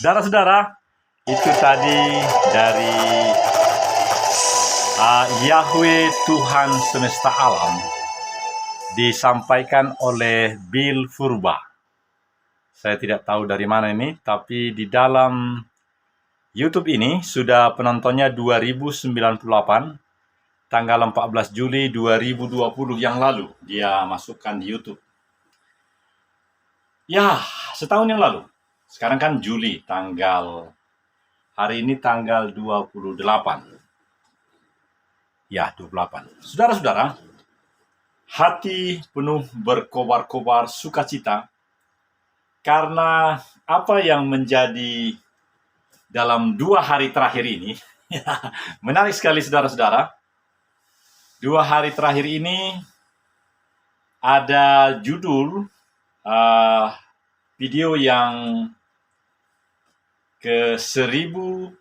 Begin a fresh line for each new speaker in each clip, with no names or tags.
Saudara-saudara, itu tadi dari Yahweh Tuhan semesta alam disampaikan oleh Bill Furba. Saya tidak tahu dari mana ini, tapi di dalam YouTube ini sudah penontonnya 2098, tanggal 14 Juli 2020 yang lalu dia masukkan di YouTube. Ya, setahun yang lalu. Sekarang kan Juli, hari ini tanggal 28. Ya, 28. Saudara-saudara, hati penuh berkobar-kobar sukacita karena apa yang menjadi dalam 2 hari terakhir ini. Menarik sekali saudara-saudara. 2 hari terakhir ini ada judul video yang ke 1310.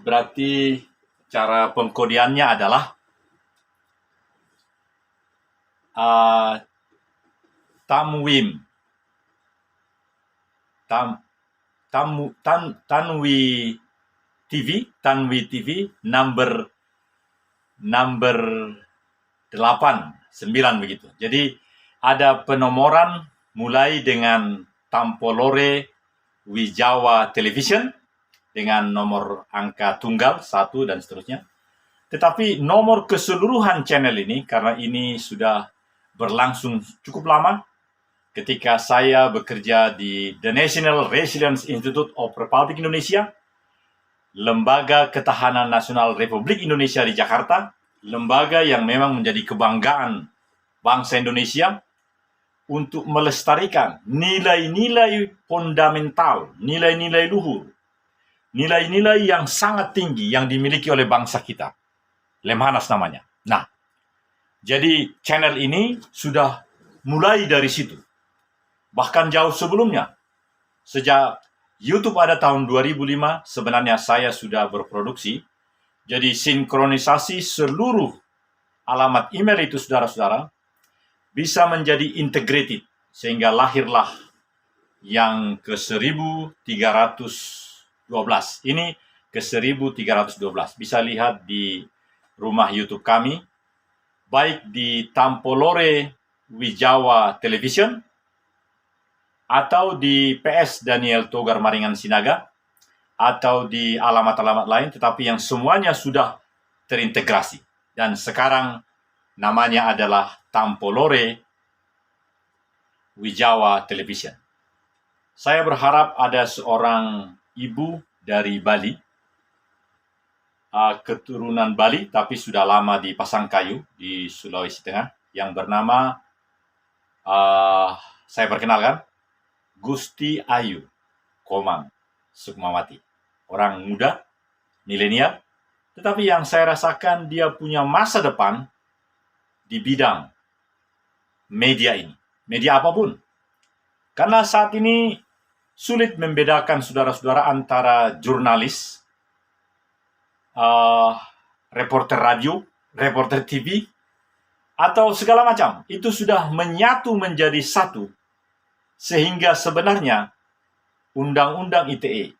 Berarti cara pengkodeannya adalah Tanwi TV number 89 begitu. Jadi ada penomoran mulai dengan Tampolore Wijawa Television dengan nomor angka tunggal 1 dan seterusnya. Tetapi nomor keseluruhan channel ini, karena ini sudah berlangsung cukup lama, ketika saya bekerja di The National Resilience Institute of Republic Indonesia, Lembaga Ketahanan Nasional Republik Indonesia di Jakarta, lembaga yang memang menjadi kebanggaan bangsa Indonesia untuk melestarikan nilai-nilai fundamental, nilai-nilai luhur, nilai-nilai yang sangat tinggi yang dimiliki oleh bangsa kita. Lemhanas namanya. Nah, jadi channel ini sudah mulai dari situ. Bahkan jauh sebelumnya. Sejak YouTube ada tahun 2005, sebenarnya saya sudah berproduksi. Jadi sinkronisasi seluruh alamat email itu, saudara-saudara, bisa menjadi integrated. Sehingga lahirlah yang ke 1312. Ini ke 1312. Bisa lihat di rumah YouTube kami, baik di Tampolore Wijawa Television, atau di PS Daniel Togar Maringan Sinaga, atau di alamat-alamat lain, tetapi yang semuanya sudah terintegrasi. Dan sekarang namanya adalah Tampolore Wijawa Television. Saya berharap ada seorang ibu dari Bali, keturunan Bali, tapi sudah lama di Pasangkayu, di Sulawesi Tengah, yang bernama, saya perkenalkan, Gusti Ayu Komang Sukmawati. Orang muda, milenial, tetapi yang saya rasakan dia punya masa depan di bidang media ini. Media apapun. Karena saat ini sulit membedakan saudara-saudara antara jurnalis, reporter radio, reporter TV, atau segala macam. Itu sudah menyatu menjadi satu. Sehingga sebenarnya Undang-Undang ITE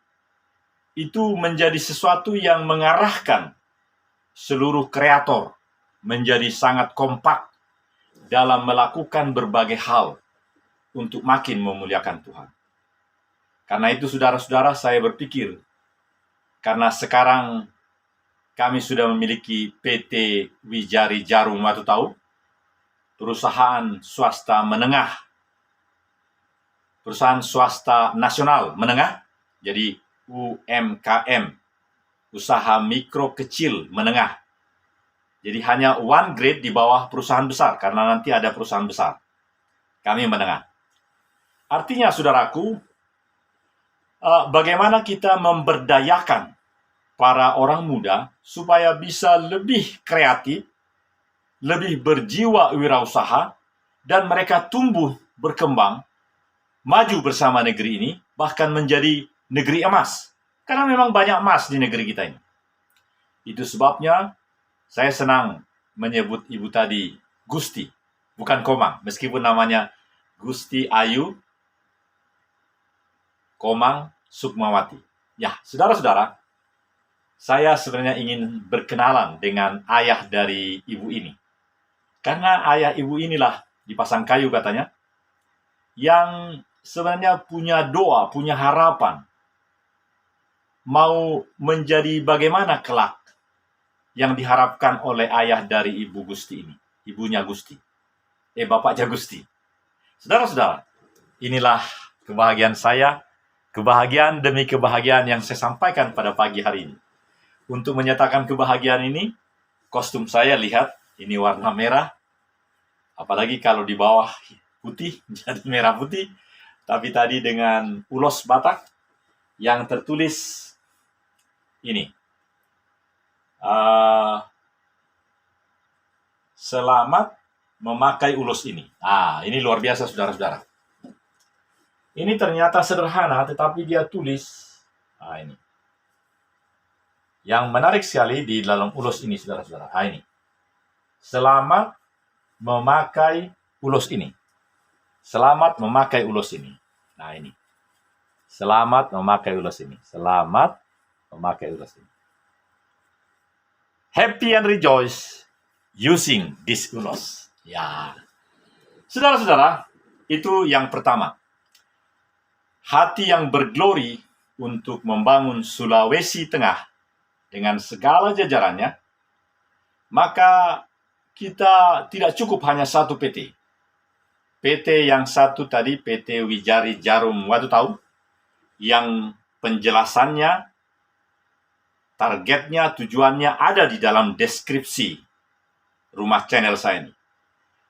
itu menjadi sesuatu yang mengarahkan seluruh kreator menjadi sangat kompak dalam melakukan berbagai hal untuk makin memuliakan Tuhan. Karena itu saudara-saudara, saya berpikir, karena sekarang kami sudah memiliki PT Wijari Jarum Watu Tahu, perusahaan swasta menengah, perusahaan swasta nasional menengah, jadi UMKM, usaha mikro kecil menengah. Jadi hanya one grade di bawah perusahaan besar, karena nanti ada perusahaan besar. Kami menengah. Artinya, saudaraku, bagaimana kita memberdayakan para orang muda supaya bisa lebih kreatif, lebih berjiwa wirausaha, dan mereka tumbuh berkembang, maju bersama negeri ini, bahkan menjadi negeri emas. Karena memang banyak emas di negeri kita ini. Itu sebabnya saya senang menyebut ibu tadi Gusti. bukan Komang, meskipun namanya Gusti Ayu Komang Sukmawati. Ya, saudara-saudara, saya sebenarnya ingin berkenalan dengan ayah dari ibu ini. Karena ayah ibu inilah dipasang kayu katanya, yang sebenarnya punya doa, punya harapan, mau menjadi bagaimana kelak yang diharapkan oleh ayah dari ibu Gusti ini, ibunya Gusti, bapaknya Gusti. Saudara-saudara, inilah kebahagiaan saya, kebahagiaan demi kebahagiaan yang saya sampaikan pada pagi hari ini. Untuk menyatakan kebahagiaan ini, kostum saya lihat, ini warna merah, apalagi kalau di bawah putih, jadi merah putih, tapi tadi dengan ulos Batak yang tertulis ini, selamat memakai ulos ini. Ini luar biasa saudara-saudara. Ini ternyata sederhana, tetapi dia tulis, ini. Yang menarik sekali di dalam ulos ini, saudara-saudara. Ini. Selamat memakai ulos ini. Selamat memakai ulos ini. Nah, ini. Selamat memakai ulos ini. Selamat memakai ulos ini. Happy and rejoice using this ulos. Ya. Saudara-saudara, itu yang pertama. Hati yang berglori untuk membangun Sulawesi Tengah dengan segala jajarannya, maka kita tidak cukup hanya satu PT. PT yang satu tadi, PT Wijari Jarum Watu Tahu, yang penjelasannya, targetnya, tujuannya ada di dalam deskripsi rumah channel saya ini.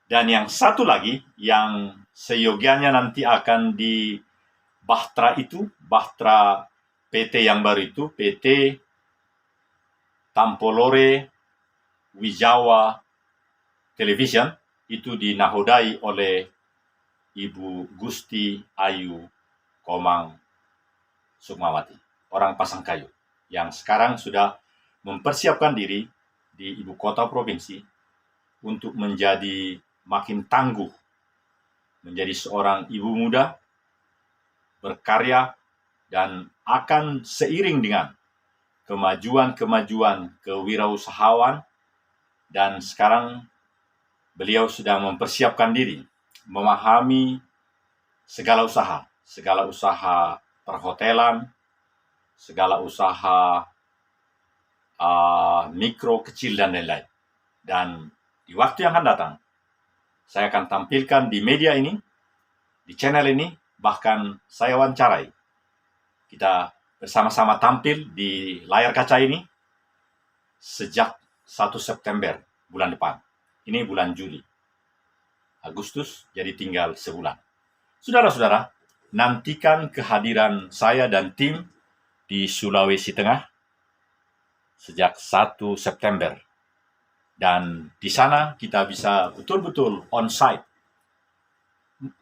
Dan yang satu lagi, yang seyogianya nanti akan di Bahtera itu, Bahtera PT yang baru itu, PT Tampolore Wijawa Television, itu dinahodai oleh Ibu Gusti Ayu Komang Sukmawati, orang Pasangkayu, yang sekarang sudah mempersiapkan diri di ibu kota provinsi untuk menjadi makin tangguh, menjadi seorang ibu muda, berkarya, dan akan seiring dengan kemajuan kewirausahaan, dan sekarang beliau sedang mempersiapkan diri, memahami segala usaha perhotelan, segala usaha mikro, kecil, dan lain-lain. Dan di waktu yang akan datang, saya akan tampilkan di media ini, di channel ini, bahkan saya wawancarai. Kita bersama-sama tampil di layar kaca ini sejak 1 September bulan depan. Ini bulan Juli. Agustus, jadi tinggal sebulan. Saudara-saudara, nantikan kehadiran saya dan tim di Sulawesi Tengah sejak 1 September. Dan di sana kita bisa betul-betul on-site,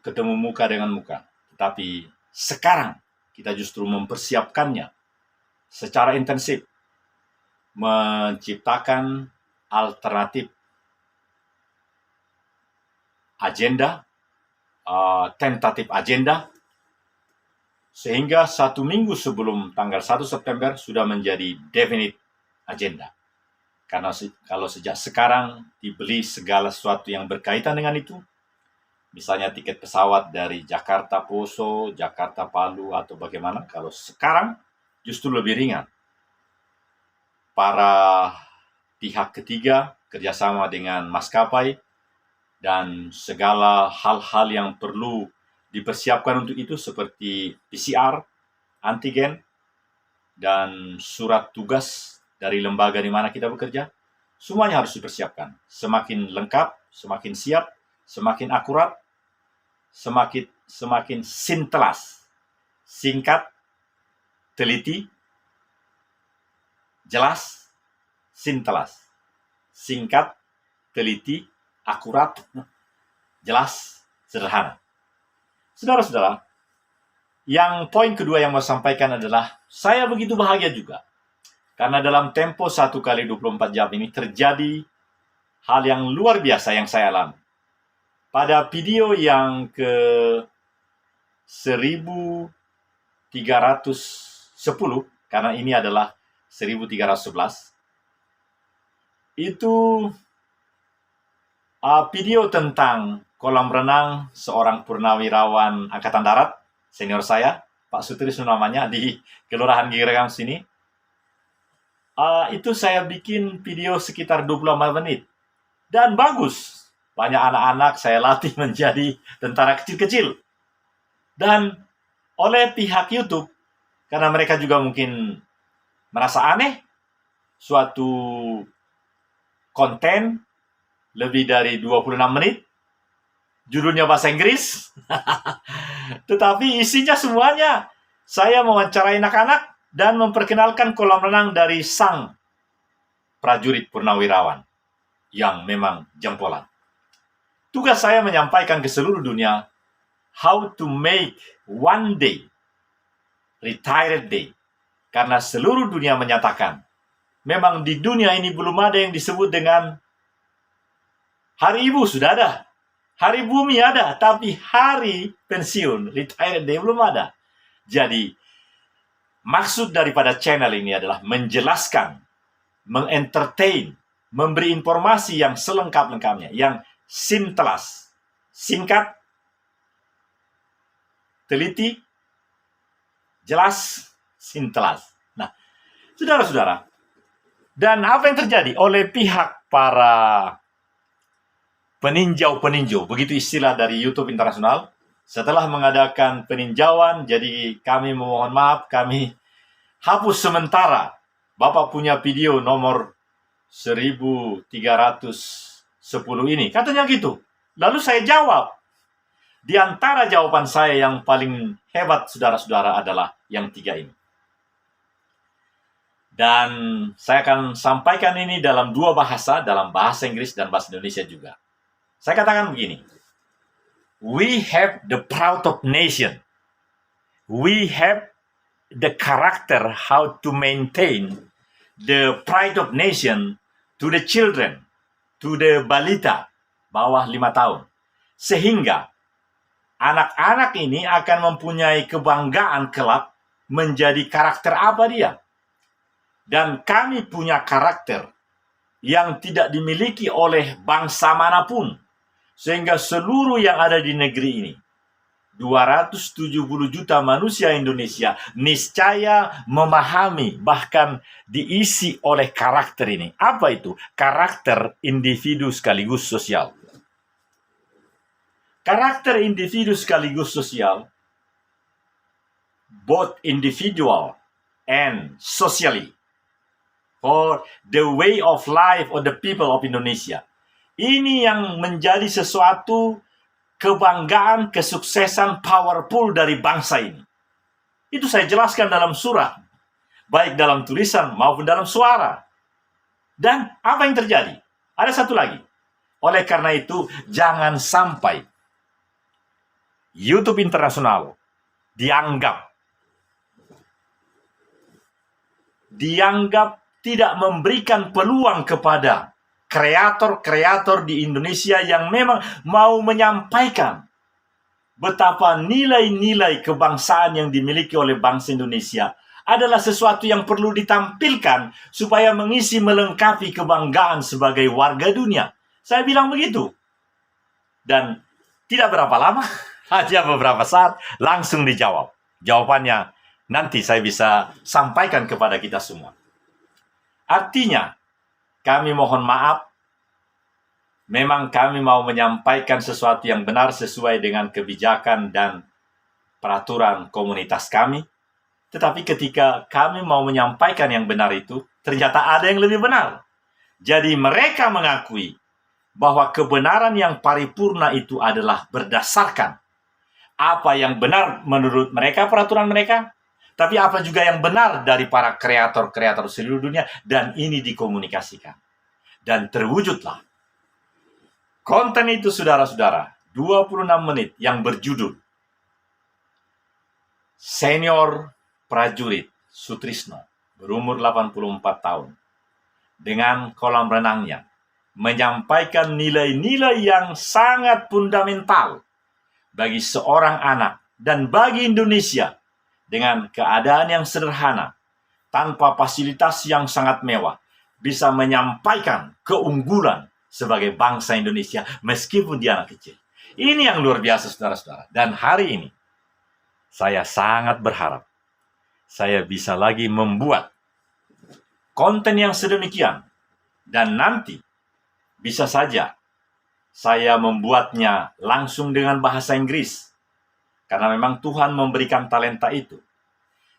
ketemu muka dengan muka. Tetapi sekarang kita justru mempersiapkannya secara intensif, menciptakan alternatif agenda, tentatif agenda, sehingga 1 minggu sebelum tanggal 1 September sudah menjadi definite agenda. Karena kalau sejak sekarang dibeli segala sesuatu yang berkaitan dengan itu, misalnya tiket pesawat dari Jakarta Poso, Jakarta Palu, atau bagaimana, kalau sekarang justru lebih ringan. Para pihak ketiga kerjasama dengan maskapai, dan segala hal-hal yang perlu dipersiapkan untuk itu seperti PCR, antigen, dan surat tugas dari lembaga di mana kita bekerja, semuanya harus dipersiapkan. Semakin lengkap, semakin siap, semakin akurat, semakin sintelas, singkat, teliti, jelas, sintelas, singkat, teliti, akurat, jelas, sederhana. Saudara-saudara, yang poin kedua yang mau sampaikan adalah saya begitu bahagia juga. Karena dalam tempo 1 kali 24 jam ini terjadi hal yang luar biasa yang saya alami. pada video yang ke 1310, karena ini adalah 1311, itu video tentang kolam renang seorang purnawirawan Angkatan Darat, senior saya, Pak Sutrisno namanya, di Kelurahan Giregang sini. Itu saya bikin video sekitar 24 menit. Dan bagus. Banyak anak-anak saya latih menjadi tentara kecil-kecil. Dan oleh pihak YouTube, karena mereka juga mungkin merasa aneh, suatu konten lebih dari 26 menit, judulnya bahasa Inggris, tetapi isinya semuanya saya mewawancarai anak-anak dan memperkenalkan kolam renang dari sang prajurit purnawirawan yang memang jempolan. Tugas saya menyampaikan ke seluruh dunia how to make one day retired day. Karena seluruh dunia menyatakan memang di dunia ini belum ada yang disebut dengan hari ibu sudah ada, hari bumi ada, tapi hari pensiun, retired day belum ada. Jadi, maksud daripada channel ini adalah menjelaskan, mengentertain, memberi informasi yang selengkap-lengkapnya, yang sintelas, singkat, teliti, jelas, sintelas. Nah, saudara-saudara, dan apa yang terjadi oleh pihak para peninjau-peninjau, begitu istilah dari YouTube internasional, setelah mengadakan peninjauan, jadi kami memohon maaf, kami hapus sementara. Bapak punya video nomor 1310 ini. Katanya gitu. Lalu saya jawab. Di antara jawaban saya yang paling hebat, saudara-saudara, adalah yang 3 ini. Dan saya akan sampaikan ini dalam 2 bahasa, dalam bahasa Inggris dan bahasa Indonesia juga. Saya katakan begini. We have the proud of nation. We have the character how to maintain the pride of nation to the children, to the balita, bawah 5 tahun. Sehingga anak-anak ini akan mempunyai kebanggaan kelak menjadi karakter apa dia. Dan kami punya karakter yang tidak dimiliki oleh bangsa manapun. Sehingga seluruh yang ada di negeri ini, 270 juta manusia Indonesia, niscaya memahami, bahkan diisi oleh karakter ini. Apa itu? Karakter individu sekaligus sosial. Karakter individu sekaligus sosial, both individual and socially, for the way of life of the people of Indonesia. Ini yang menjadi sesuatu kebanggaan, kesuksesan powerful dari bangsa ini. Itu saya jelaskan dalam surah, baik dalam tulisan maupun dalam suara. Dan apa yang terjadi? Ada satu lagi. Oleh karena itu, jangan sampai YouTube internasional dianggap tidak memberikan peluang kepada kreator-kreator di Indonesia yang memang mau menyampaikan betapa nilai-nilai kebangsaan yang dimiliki oleh bangsa Indonesia adalah sesuatu yang perlu ditampilkan supaya mengisi melengkapi kebanggaan sebagai warga dunia. Saya bilang begitu. Dan tidak berapa lama, hanya beberapa saat, langsung dijawab. Jawabannya nanti saya bisa sampaikan kepada kita semua. Artinya, kami mohon maaf, memang kami mau menyampaikan sesuatu yang benar sesuai dengan kebijakan dan peraturan komunitas kami. Tetapi ketika kami mau menyampaikan yang benar itu, ternyata ada yang lebih benar. Jadi mereka mengakui bahwa kebenaran yang paripurna itu adalah berdasarkan apa yang benar menurut mereka, peraturan mereka, tapi apa juga yang benar dari para kreator-kreator seluruh dunia, dan ini dikomunikasikan. Dan terwujudlah konten itu, saudara-saudara, 26 menit yang berjudul Senior Prajurit Sutrisno berumur 84 tahun dengan kolam renangnya menyampaikan nilai-nilai yang sangat fundamental bagi seorang anak dan bagi Indonesia dengan keadaan yang sederhana, tanpa fasilitas yang sangat mewah, bisa menyampaikan keunggulan sebagai bangsa Indonesia meskipun dia anak kecil. Ini yang luar biasa, saudara-saudara. Dan hari ini, saya sangat berharap saya bisa lagi membuat konten yang sedemikian. Dan nanti, bisa saja saya membuatnya langsung dengan bahasa Inggris. Karena memang Tuhan memberikan talenta itu.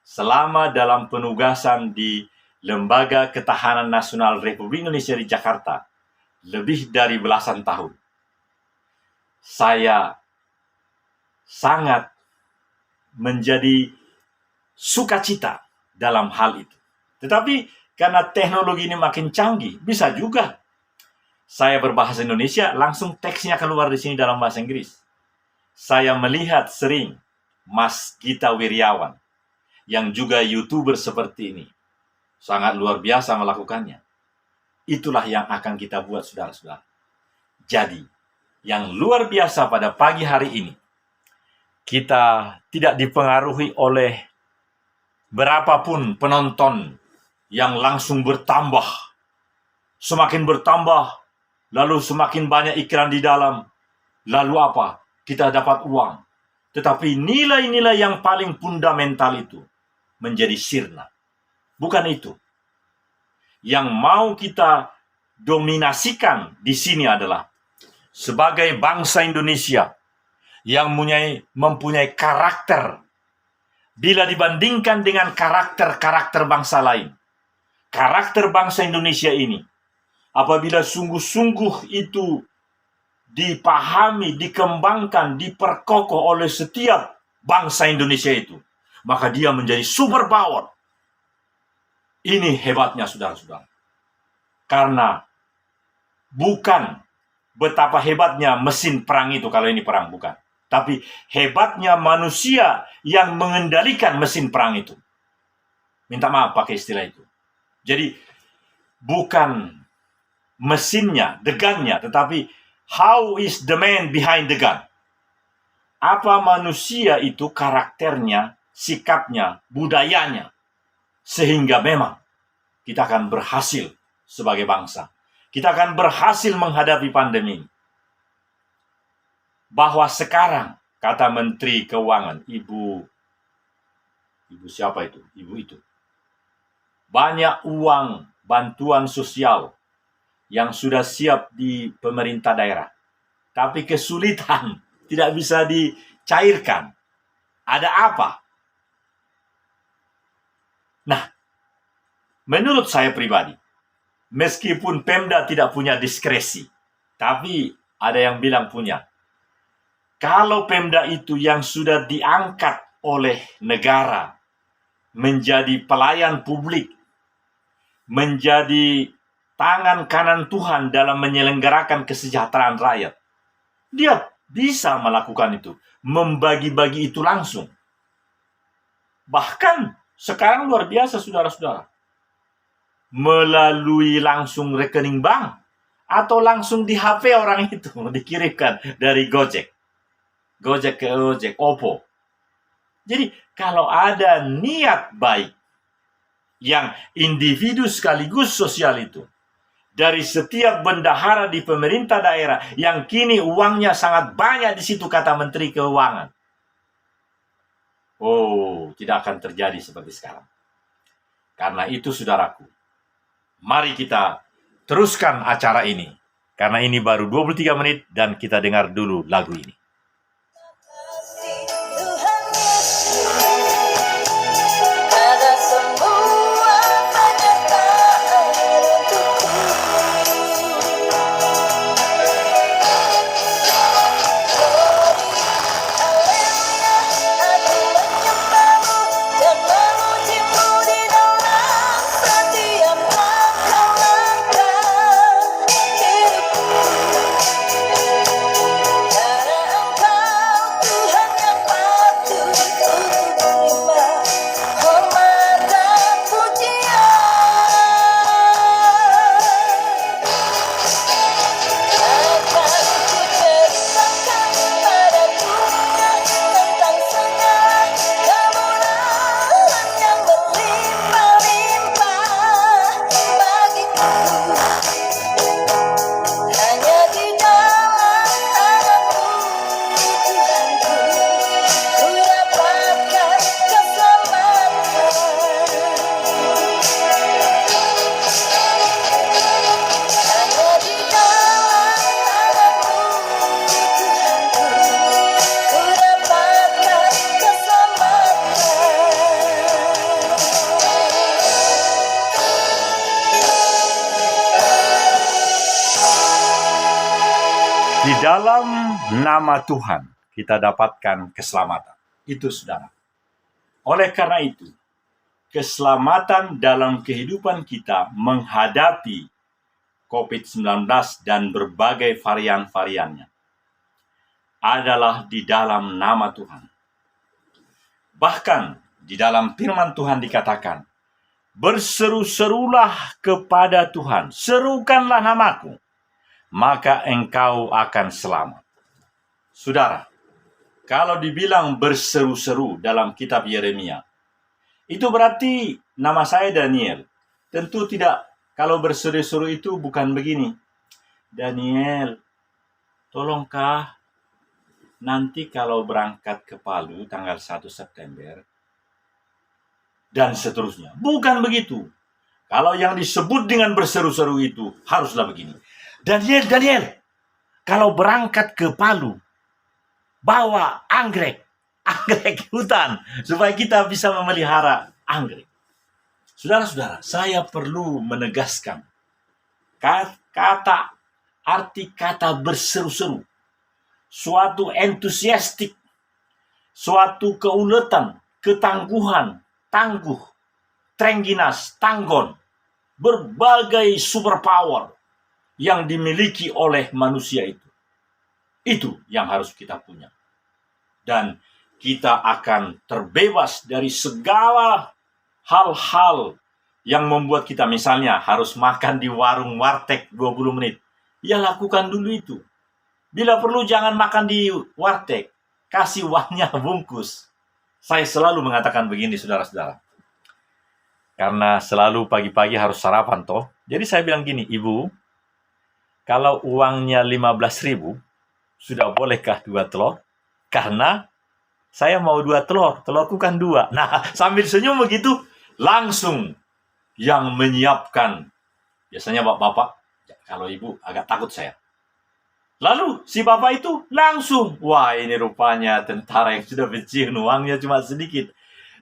Selama dalam penugasan di Lembaga Ketahanan Nasional Republik Indonesia di Jakarta, lebih dari belasan tahun, saya sangat menjadi sukacita dalam hal itu. Tetapi karena teknologi ini makin canggih, bisa juga saya berbahasa Indonesia, langsung teksnya keluar di sini dalam bahasa Inggris. Saya melihat sering Mas Gita Wirjawan, yang juga YouTuber seperti ini, sangat luar biasa melakukannya. Itulah yang akan kita buat, saudara-saudara. Jadi, yang luar biasa pada pagi hari ini, kita tidak dipengaruhi oleh berapapun penonton yang langsung bertambah. Semakin bertambah, lalu semakin banyak iklan di dalam. Lalu apa? Kita dapat uang. Tetapi nilai-nilai yang paling fundamental itu menjadi sirna. Bukan itu. Yang mau kita dominasikan di sini adalah sebagai bangsa Indonesia yang mempunyai karakter. Bila dibandingkan dengan karakter-karakter bangsa lain, karakter bangsa Indonesia ini, apabila sungguh-sungguh itu dipahami, dikembangkan, diperkokoh oleh setiap bangsa Indonesia itu, maka dia menjadi super power. Ini hebatnya, saudara-saudara. Karena bukan betapa hebatnya mesin perang itu kalau ini perang, bukan. Tapi hebatnya manusia yang mengendalikan mesin perang itu. Minta maaf pakai istilah itu. Jadi bukan mesinnya, the gun-nya, tetapi how is the man behind the gun? Apa manusia itu karakternya, sikapnya, budayanya, sehingga memang kita akan berhasil sebagai bangsa. Kita akan berhasil menghadapi pandemi. Bahwa sekarang, kata Menteri Keuangan, Ibu siapa itu? Ibu itu. Banyak uang bantuan sosial yang sudah siap di pemerintah daerah. Tapi kesulitan, tidak bisa dicairkan. Ada apa? Nah, menurut saya pribadi, meskipun Pemda tidak punya diskresi, tapi ada yang bilang punya. Kalau Pemda itu yang sudah diangkat oleh negara menjadi pelayan publik, menjadi tangan kanan Tuhan dalam menyelenggarakan kesejahteraan rakyat, dia bisa melakukan itu, membagi-bagi itu langsung. Bahkan sekarang luar biasa, saudara-saudara, melalui langsung rekening bank atau langsung di HP orang itu dikirimkan dari Gojek ke Gojek, Oppo. Jadi kalau ada niat baik yang individu sekaligus sosial itu, dari setiap bendahara di pemerintah daerah yang kini uangnya sangat banyak di situ, kata Menteri Keuangan, tidak akan terjadi seperti sekarang. Karena itu, saudaraku, mari kita teruskan acara ini. Karena ini baru 23 menit dan kita dengar dulu lagu ini. dalam nama Tuhan kita dapatkan keselamatan. Itu saudara. Oleh karena itu, keselamatan dalam kehidupan kita menghadapi COVID-19 dan berbagai varian-variannya adalah di dalam nama Tuhan. Bahkan di dalam firman Tuhan dikatakan, berseru-serulah kepada Tuhan, serukanlah namaku, maka engkau akan selamat. Saudara, kalau dibilang berseru-seru dalam kitab Yeremia, itu berarti nama saya Daniel. Tentu tidak. Kalau berseru-seru itu bukan begini. Daniel, tolongkah nanti kalau berangkat ke Palu tanggal 1 September dan seterusnya. Bukan begitu. Kalau yang disebut dengan berseru-seru itu haruslah begini. Daniel, kalau berangkat ke Palu, bawa anggrek hutan, supaya kita bisa memelihara anggrek. Saudara-saudara, saya perlu menegaskan arti kata berseru-seru. Suatu entusiastik, suatu keuletan, ketangguhan, tangguh, trengginas, tanggon, berbagai superpower yang dimiliki oleh manusia itu. Itu yang harus kita punya. Dan kita akan terbebas dari segala hal-hal yang membuat kita misalnya harus makan di warung warteg 20 menit. Ya lakukan dulu itu. Bila perlu jangan makan di warteg. Kasih uangnya bungkus. Saya selalu mengatakan begini saudara-saudara. Karena selalu pagi-pagi harus sarapan toh. Jadi saya bilang gini, Ibu, kalau uangnya 15.000, sudah bolehkah 2 telur? Karena saya mau 2 telur, telurku kan 2. Nah, sambil senyum begitu, langsung yang menyiapkan. Biasanya bapak-bapak, kalau ibu agak takut saya. Lalu si bapak itu langsung, wah ini rupanya tentara yang sudah pensiun, uangnya cuma sedikit.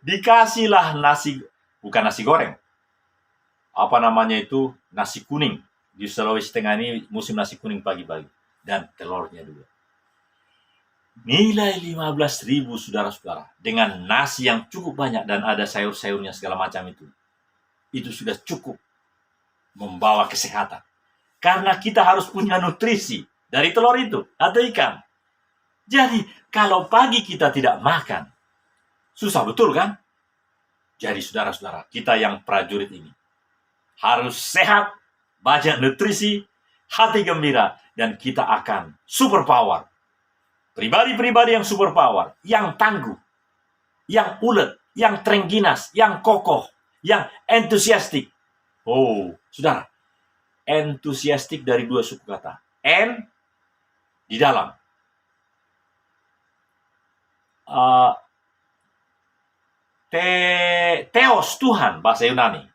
Dikasihlah nasi, bukan nasi goreng. Apa namanya itu, nasi kuning. Di Sulawesi Tengah ini musim nasi kuning pagi-pagi. Dan telurnya 2. Nilai 15.000 saudara-saudara. Dengan nasi yang cukup banyak dan ada sayur-sayurnya segala macam itu. Itu sudah cukup membawa kesehatan. Karena kita harus punya nutrisi dari telur itu atau ikan. Jadi kalau pagi kita tidak makan, susah betul kan? Jadi saudara-saudara, kita yang prajurit ini harus sehat, banyak nutrisi, hati gembira, dan kita akan super power. Pribadi-pribadi yang super power, yang tangguh, yang ulet, yang trengginas, yang kokoh, yang entusiastik. Oh, saudara, entusiastik dari 2 suku kata. En, di dalam. Theos, Tuhan, bahasa Yunani.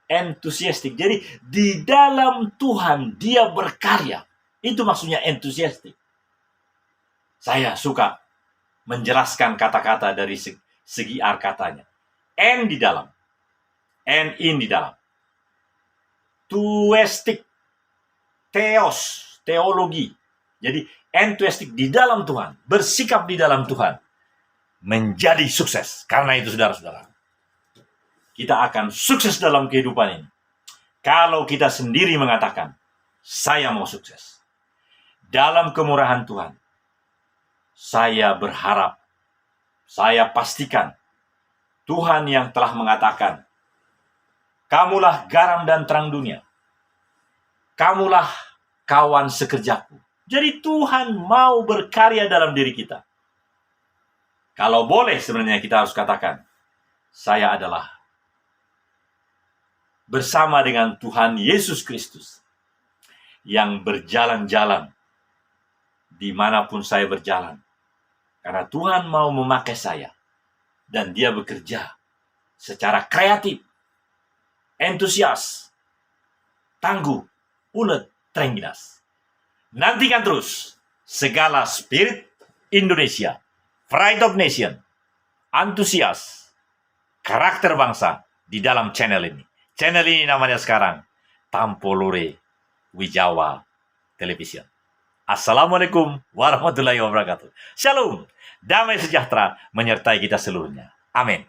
Entusiastik. Jadi, di dalam Tuhan, dia berkarya. Itu maksudnya entusiastik. Saya suka menjelaskan kata-kata dari segi katanya. En di dalam. En in di dalam. Tuestik. Theos. Teologi. Jadi entusiastik di dalam Tuhan. Bersikap di dalam Tuhan. Menjadi sukses. Karena itu saudara-saudara. Kita akan sukses dalam kehidupan ini. Kalau kita sendiri mengatakan, saya mau sukses. Dalam kemurahan Tuhan. Saya berharap, saya pastikan, Tuhan yang telah mengatakan, kamulah garam dan terang dunia. Kamulah kawan sekerjaku. Jadi Tuhan mau berkarya dalam diri kita. Kalau boleh sebenarnya kita harus katakan, saya adalah bersama dengan Tuhan Yesus Kristus yang berjalan-jalan dimanapun saya berjalan. Karena Tuhan mau memakai saya. Dan dia bekerja secara kreatif, entusias, tangguh, ulet, trengginas. Nantikan terus segala spirit Indonesia, pride of nation, antusias, karakter bangsa di dalam channel ini. Channel ini namanya sekarang Tampolore Wijawa Television. Assalamualaikum warahmatullahi wabarakatuh. Shalom, damai sejahtera menyertai kita seluruhnya. Amin.